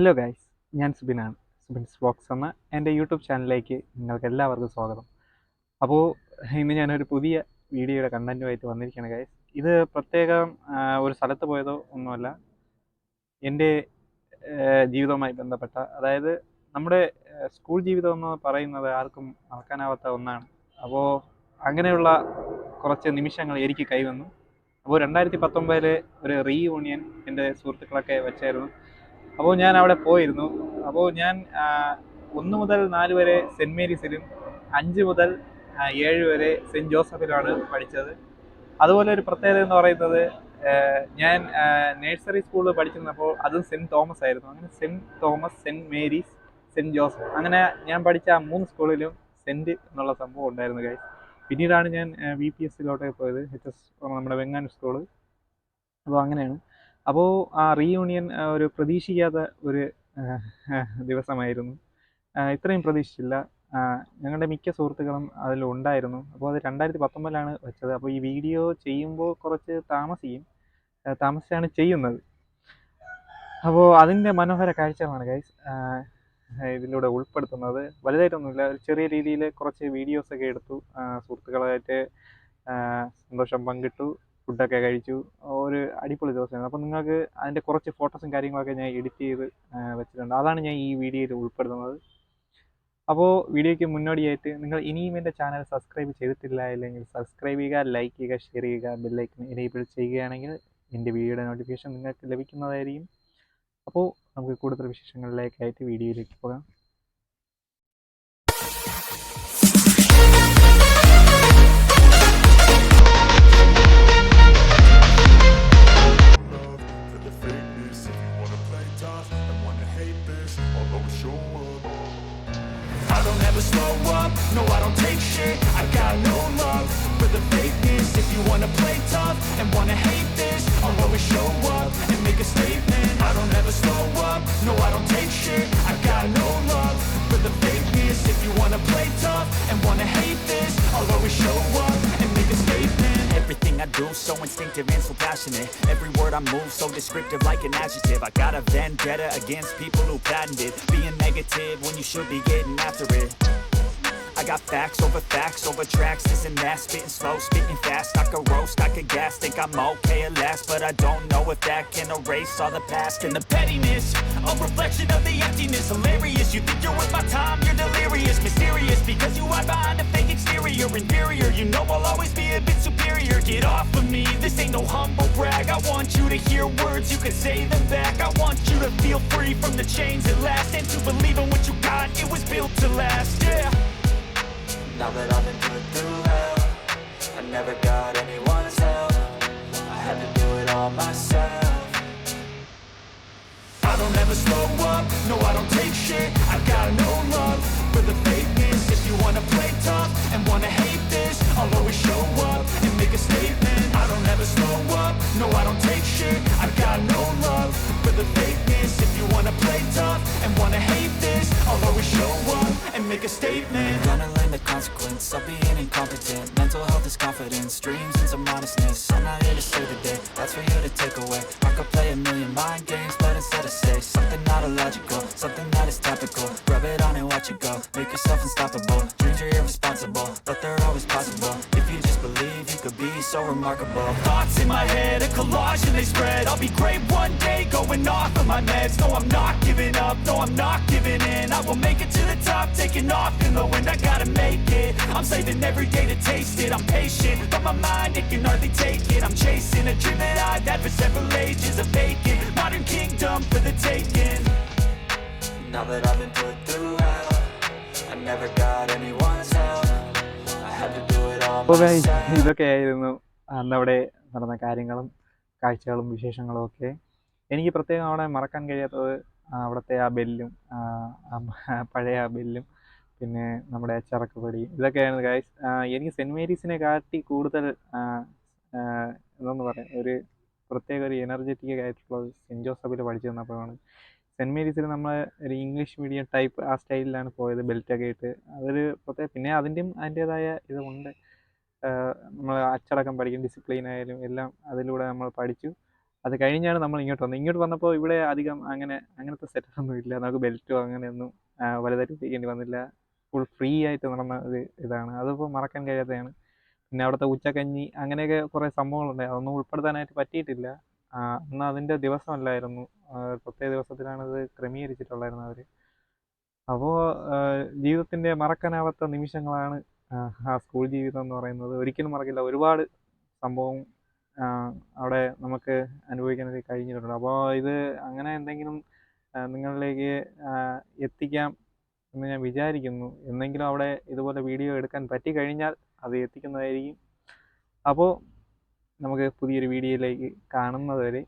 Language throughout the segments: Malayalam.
ഹലോ ഗൈസ്, ഞാൻ സുബിനാണ്. സുബിൻസ് വ്ളോഗ്സ് എന്ന എൻ്റെ യൂട്യൂബ് ചാനലിലേക്ക് നിങ്ങൾക്ക് എല്ലാവർക്കും സ്വാഗതം. അപ്പോൾ ഇന്ന് ഞാനൊരു പുതിയ വീഡിയോയുടെ കണ്ടൻറ്റുമായിട്ട് വന്നിരിക്കുകയാണ് ഗൈസ്. ഇത് പ്രത്യേകം ഒരു സ്ഥലത്ത് പോയതോ ഒന്നുമല്ല, എൻ്റെ ജീവിതവുമായി ബന്ധപ്പെട്ട, അതായത് നമ്മുടെ സ്കൂൾ ജീവിതം എന്ന് പറയുന്നത് ആർക്കും മറക്കാനാവാത്ത ഒന്നാണ്. അപ്പോൾ അങ്ങനെയുള്ള കുറച്ച് നിമിഷങ്ങൾ എനിക്ക് കൈവന്നു. അപ്പോൾ 2019 ഒരു റീയൂണിയൻ എൻ്റെ സുഹൃത്തുക്കളൊക്കെ വെച്ചായിരുന്നു. അപ്പോൾ ഞാൻ അവിടെ പോയിരുന്നു. അപ്പോൾ ഞാൻ 1 മുതൽ 4 വരെ സെൻറ്റ് മേരീസിലും 5 മുതൽ 7 വരെ സെൻറ്റ് ജോസഫിലാണ് പഠിച്ചത്. അതുപോലെ ഒരു പ്രത്യേകത എന്ന് പറയുന്നത്, ഞാൻ നഴ്സറി സ്കൂളിൽ പഠിച്ചിരുന്നപ്പോൾ അതും സെൻറ്റ് തോമസ് ആയിരുന്നു. അങ്ങനെ saint Thomas, saint Mary's, saint Joseph, അങ്ങനെ ഞാൻ പഠിച്ച ആ 3 സ്കൂളിലും സെൻറ്റ് എന്നുള്ള സംഭവം ഉണ്ടായിരുന്നു ഗൈസ്. പിന്നീടാണ് ഞാൻ VPSലോട്ടൊക്കെ പോയത്, HS നമ്മുടെ വെങ്ങാനൂർ സ്കൂള്. അപ്പോൾ അങ്ങനെയാണ്. അപ്പോൾ ആ റീയൂണിയൻ ഒരു പ്രതീക്ഷിക്കാത്ത ഒരു ദിവസമായിരുന്നു. ഇത്രയും പ്രതീക്ഷിച്ചില്ല. ഞങ്ങളുടെ മിക്ക സുഹൃത്തുക്കളും അതിലുണ്ടായിരുന്നു. അപ്പോൾ അത് 2019 വെച്ചത്. അപ്പോൾ ഈ വീഡിയോ ചെയ്യുമ്പോൾ കുറച്ച് താമസിച്ചാണ് ചെയ്യുന്നത്. അപ്പോൾ അതിൻ്റെ മനോഹര കാഴ്ചകളാണ് ഗൈസ് ഇതിലൂടെ ഉൾപ്പെടുത്തുന്നത്. വലുതായിട്ടൊന്നുമില്ല, ഒരു ചെറിയ രീതിയിൽ കുറച്ച് വീഡിയോസൊക്കെ എടുത്തു, സുഹൃത്തുക്കളായിട്ട് സന്തോഷം പങ്കിട്ടു, ഫുഡൊക്കെ കഴിച്ചു. ഒരു അടിപൊളി ദിവസമായിരുന്നു. അപ്പോൾ നിങ്ങൾക്ക് അതിൻ്റെ കുറച്ച് ഫോട്ടോസും കാര്യങ്ങളൊക്കെ ഞാൻ എഡിറ്റ് ചെയ്ത് വെച്ചിട്ടുണ്ട്. അതാണ് ഞാൻ ഈ വീഡിയോയിൽ ഉൾപ്പെടുത്തുന്നത്. അപ്പോൾ വീഡിയോയ്ക്ക് മുന്നോടിയായിട്ട് നിങ്ങൾ ഇനിയും എൻ്റെ ചാനൽ സബ്സ്ക്രൈബ് ചെയ്തിട്ടില്ല അല്ലെങ്കിൽ സബ്സ്ക്രൈബ് ചെയ്യുക, ലൈക്ക് ചെയ്യുക, ഷെയർ ചെയ്യുക, ബെല്ലൈക്കൺ എനേബിൾ ചെയ്യുകയാണെങ്കിൽ എൻ്റെ വീഡിയോയുടെ നോട്ടിഫിക്കേഷൻ നിങ്ങൾക്ക് ലഭിക്കുന്നതായിരിക്കും. അപ്പോൾ നമുക്ക് കൂടുതൽ വിശേഷങ്ങളിലേക്കായിട്ട് വീഡിയോയിലേക്ക് പോകാം. I don't ever slow up, no I don't take shit. I got no love for the fakeness. If you wanna play tough and wanna hate this, I'll always show up and make a statement. I don't ever slow up, no I don't take shit. I got no love for the fakeness. If you wanna play tough and wanna hate this, I'll always show up and make a statement. Everything I do so instinctive and so passionate. Every word I move so descriptive like an adjective. I got a vendetta against people who patented being negative when you should be getting after it. I got facts over tracks, this and that, spitting slow, spitting fast. I could roast, I could gas, think I'm okay at last, but I don't know if that can erase all the past. And the pettiness, a reflection of the emptiness. Hilarious, you think you're worth my time, you're delirious. Mysterious, because you hide behind a fake exterior. Inferior, you know I'll always be a bit superior. Get off of me, this ain't no humble brag. I want you to hear words, you can say them back. I want you to feel free from the chains at last, and to believe in what you got, it was built to last, yeah. Now that I've been put through hell, I never got anyone's help. I had to do it all myself. I don't ever slow up, no I don't take shit. I got no love for the fakeness. If you wanna play tough and wanna hate this, I'll always show up and make a statement. I don't ever slow up, no I don't take shit. I got no love for the fakeness. If you wanna play tough and wanna hate this, I'll always show up and make a statement. I'm gonna learn the consequence of being incompetent. Mental health is confidence, dreams and some honestness. I'm not here to save the day, that's for you to take away. I could play a million mind games, but instead I say something not illogical, something that is topical. Rub it on and watch it go, make yourself unstoppable. Dreams are irresponsible, but they're always possible. If you just believe, you could be so remarkable. Thoughts in my head, a collage and they spread. I'll be great one day, going off of my meds. No, I'm not giving up, no, I'm not giving in. I will make it to the top, taking off in the wind. I gotta make it, I'm saving every day to taste it. I'm patient, but my mind, it can hardly take it. I'm chasing a dream that I've had for several ages. A vacant, modern kingdom for the taking. Now that I've been put through hell, I never got anyone's help. I had to do it all myself. ഇതൊക്കെയായിരുന്നു അന്നവിടെ നടന്ന കാര്യങ്ങളും കാഴ്ചകളും വിശേഷങ്ങളും ഒക്കെ. എനിക്ക് പ്രത്യേകം അവിടെ മറക്കാൻ കഴിയാത്തത് അവിടുത്തെ ആ ബെല്ലും, പഴയ ആ ബെല്ലും, പിന്നെ നമ്മുടെ ചറക്കുപടി, ഇതൊക്കെയായിരുന്നു ഗൈസ്. എനിക്ക് സെൻറ്റ് മേരീസിനെ കാട്ടി കൂടുതൽ എന്താണെന്ന് പറയാം, ഒരു പ്രത്യേക ഒരു എനർജറ്റിക് ആയിട്ടുള്ളത് സെൻറ്റ് ജോസഫിൽ പഠിച്ചു തന്നപ്പോഴാണ്. സെൻറ്റ് മേരീസിൽ നമ്മൾ ഒരു ഇംഗ്ലീഷ് മീഡിയം ടൈപ്പ് ആ സ്റ്റൈലിലാണ് പോയത്, ബെൽറ്റൊക്കെ ഇട്ട്. അതൊരു പ്രത്യേക, പിന്നെ അതിൻ്റേതായ ഇതുണ്ട്. നമ്മൾ അച്ചടക്കം പഠിക്കും, ഡിസിപ്ലിൻ ആയാലും എല്ലാം അതിലൂടെ നമ്മൾ പഠിച്ചു. അത് കഴിഞ്ഞാണ് നമ്മൾ ഇങ്ങോട്ട് വന്നത്. ഇങ്ങോട്ട് വന്നപ്പോൾ ഇവിടെ അധികം അങ്ങനത്തെ സെറ്റപ്പൊന്നും ഇല്ല. നമുക്ക് ബെൽറ്റോ അങ്ങനെയൊന്നും വലുതായിട്ട് ഉപയോഗിക്കേണ്ടി വന്നില്ല. ഫുൾ ഫ്രീ ആയിട്ട് നടന്ന ഒരു ഇതാണ്. അതിപ്പോൾ മറക്കാൻ കഴിയാത്തതാണ്. പിന്നെ അവിടുത്തെ ഉച്ചക്കഞ്ഞി അങ്ങനെയൊക്കെ കുറേ സംഭവങ്ങളുണ്ട്. അതൊന്നും ഉൾപ്പെടുത്താനായിട്ട് പറ്റിയിട്ടില്ല. അന്ന് അതിൻ്റെ ദിവസമല്ലായിരുന്നു. പ്രത്യേക ദിവസത്തിലാണ് ഇത് ക്രമീകരിച്ചിട്ടുണ്ടായിരുന്നത് അവർ. അപ്പോൾ ജീവിതത്തിൻ്റെ മറക്കാനാവാത്ത നിമിഷങ്ങളാണ് ആ സ്കൂൾ ജീവിതം എന്ന് പറയുന്നത്. ഒരിക്കലും മറക്കില്ല. ഒരുപാട് സംഭവം ആ, അവിടെ നമുക്ക് അനുഭവിക്കാനായിട്ട് കഴിഞ്ഞിട്ടുണ്ട്. അപ്പോൾ ഇത് അങ്ങനെ എന്തെങ്കിലും നിങ്ങളിലേക്ക് എത്തിക്കാം എന്ന് ഞാൻ വിചാരിക്കുന്നു. എന്നെങ്കിലും അവിടെ ഇതുപോലെ വീഡിയോ എടുക്കാൻ പറ്റിക്കഴിഞ്ഞാൽ അത് എത്തിക്കുന്നതായിരിക്കും. അപ്പോൾ നമുക്ക് പുതിയൊരു വീഡിയോയിലേക്ക് കാണുന്നത് വരെ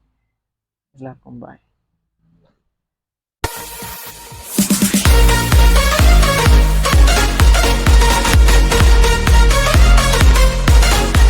എല്ലാവർക്കും ബൈ.